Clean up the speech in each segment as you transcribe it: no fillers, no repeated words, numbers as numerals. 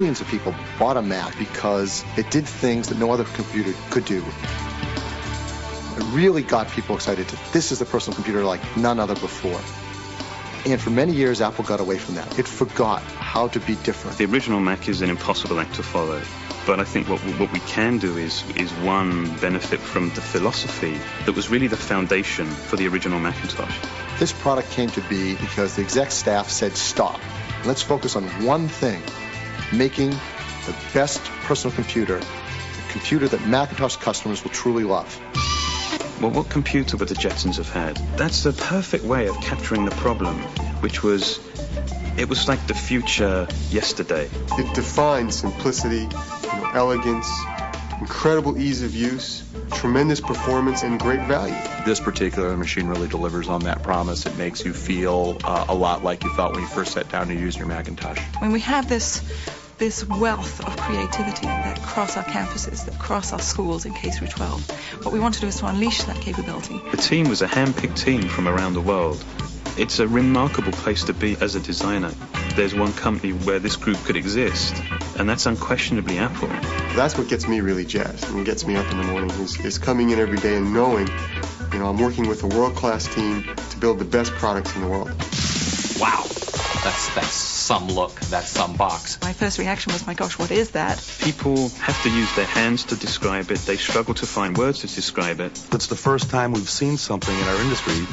Millions of people bought a Mac because it did things that no other computer could do. It really got people excited to, this is the personal computer like none other before. And for many years, Apple got away from that. It forgot how to be different. The original Mac is an impossible act to follow. But I think what we can do is one, benefit from the philosophy that was really the foundation for the original Macintosh. This product came to be because the exec staff said, stop. Let's focus on one thing. Making the best personal computer, a computer that Macintosh customers will truly love. Well, what computer would the Jetsons have had? That's the perfect way of capturing the problem, which was, it was like the future yesterday. It defined simplicity, elegance, incredible ease of use, tremendous performance, and great value. This particular machine really delivers on that promise. It makes you feel a lot like you felt when you first sat down to use your Macintosh. When we have this wealth of creativity that cross our campuses, that cross our schools in K through 12, what we want to do is to unleash that capability. The team was a hand-picked team from around the world. It's a remarkable place to be as a designer. There's one company where this group could exist, and that's unquestionably Apple. That's what gets me really jazzed and gets me up in the morning is coming in every day and knowing, I'm working with a world-class team to build the best products in the world. Wow, that's some look, that's some box. My first reaction was, my gosh, what is that? People have to use their hands to describe it. They struggle to find words to describe it. It's the first time we've seen something in our industry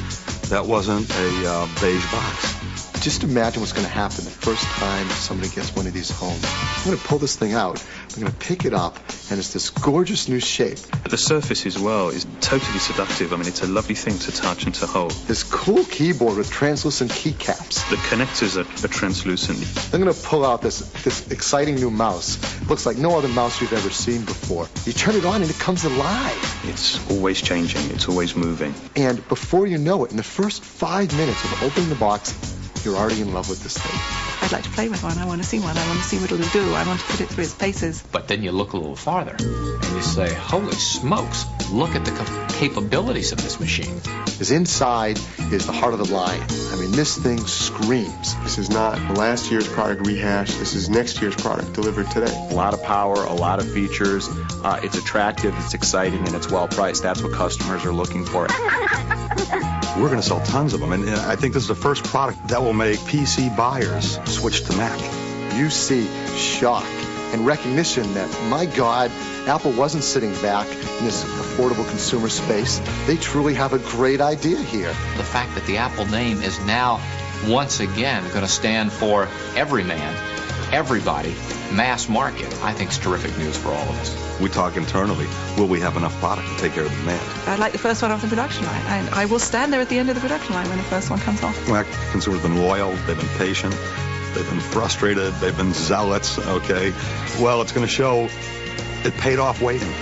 that wasn't a beige box. Just imagine what's going to happen the first time somebody gets one of these home. I'm going to pull this thing out, I'm going to pick it up, and it's this gorgeous new shape. The surface as well is totally seductive. I mean, it's a lovely thing to touch and to hold. This cool keyboard with translucent keycaps. The connectors are translucent. I'm going to pull out this exciting new mouse. It looks like no other mouse you've ever seen before. You turn it on and it comes alive. It's always changing. It's always moving. And before you know it, in the first 5 minutes of opening the box, you're already in love with this thing. I'd like to play with one. I want to see one. I want to see what it'll do. I want to put it through its paces. But then you look a little farther and you say, holy smokes, look at the capabilities of this machine. Because inside is the heart of the lion. I mean, this thing screams. This is not last year's product rehashed. This is next year's product delivered today. A lot of power, a lot of features. It's attractive, it's exciting, and it's well priced. That's what customers are looking for. We're going to sell tons of them, and I think this is the first product that will make PC buyers switch to Mac. You see shock and recognition that, my God, Apple wasn't sitting back in this affordable consumer space. They truly have a great idea here. The fact that the Apple name is now once again going to stand for every man, everybody, mass market, I think is terrific news for all of us. We talk internally, will we have enough product to take care of the demand? I'd like the first one off the production line. And I will stand there at the end of the production line when the first one comes off. Mac consumers have been loyal, they've been patient, they've been frustrated, they've been zealots, okay? Well, it's going to show it paid off waiting.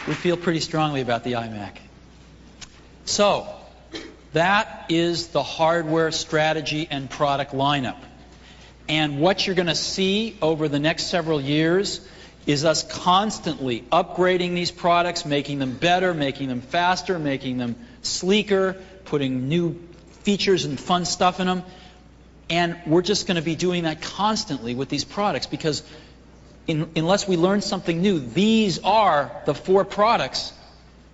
We feel pretty strongly about the iMac. So, that is the hardware strategy and product lineup. And what you're going to see over the next several years is us constantly upgrading these products, making them better, making them faster, making them sleeker, putting new features and fun stuff in them. And we're just going to be doing that constantly with these products because unless we learn something new, these are the 4 products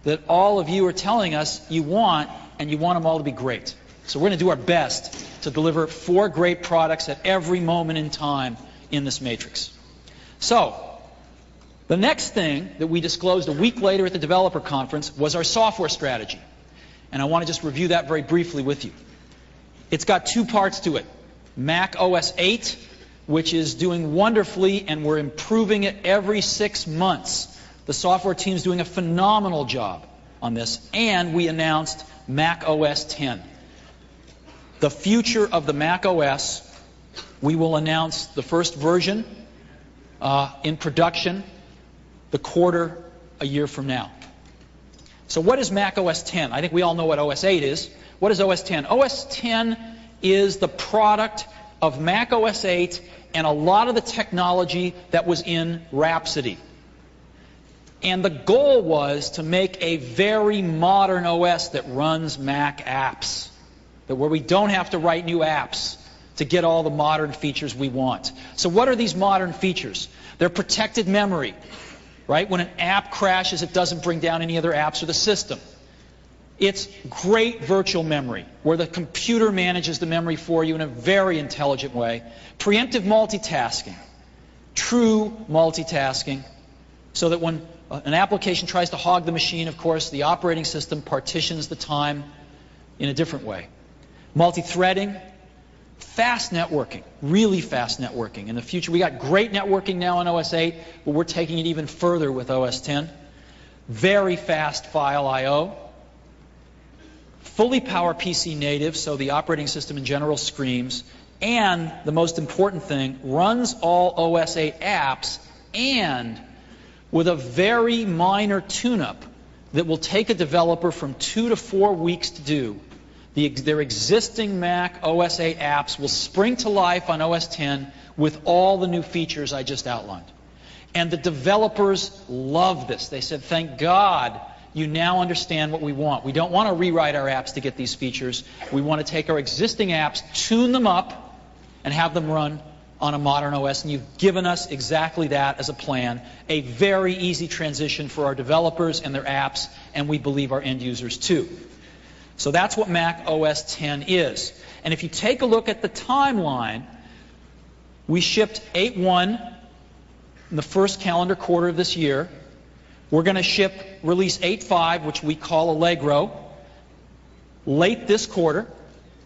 that all of you are telling us you want, and you want them all to be great. So we're going to do our best to deliver 4 great products at every moment in time in this matrix. So, the next thing that we disclosed a week later at the developer conference was our software strategy. And I want to just review that very briefly with you. It's got 2 parts to it. Mac OS 8, which is doing wonderfully, and we're improving it every 6 months. The software team's doing a phenomenal job on this, and we announced Mac OS 10. The future of the Mac OS, we will announce the first version in production the quarter a year from now. So what is Mac OS 10? I think we all know what OS 8 is. What is OS 10? OS 10 is the product of Mac OS 8 and a lot of the technology that was in Rhapsody. And the goal was to make a very modern OS that runs Mac apps, where we don't have to write new apps to get all the modern features we want. So what are these modern features? They're protected memory, right? When an app crashes, it doesn't bring down any other apps or the system. It's great virtual memory, where the computer manages the memory for you in a very intelligent way. Preemptive multitasking, true multitasking, so that when an application tries to hog the machine, of course, the operating system partitions the time in a different way. Multi-threading, fast networking, really fast networking. In the future, we got great networking now on OS 8, but we're taking it even further with OS 10. Very fast file I/O. Fully PowerPC native, so the operating system in general screams. And the most important thing, runs all OS 8 apps, and with a very minor tune-up that will take a developer from 2 to 4 weeks to do. Their existing Mac OS 8 apps will spring to life on OS 10 with all the new features I just outlined. And the developers love this. They said, thank God you now understand what we want. We don't want to rewrite our apps to get these features. We want to take our existing apps, tune them up, and have them run on a modern OS, and you've given us exactly that as a plan. A very easy transition for our developers and their apps, and we believe our end users too. So that's what Mac OS 10 is. And if you take a look at the timeline, we shipped 8.1 in the first calendar quarter of this year. We're going to ship release 8.5, which we call Allegro, late this quarter.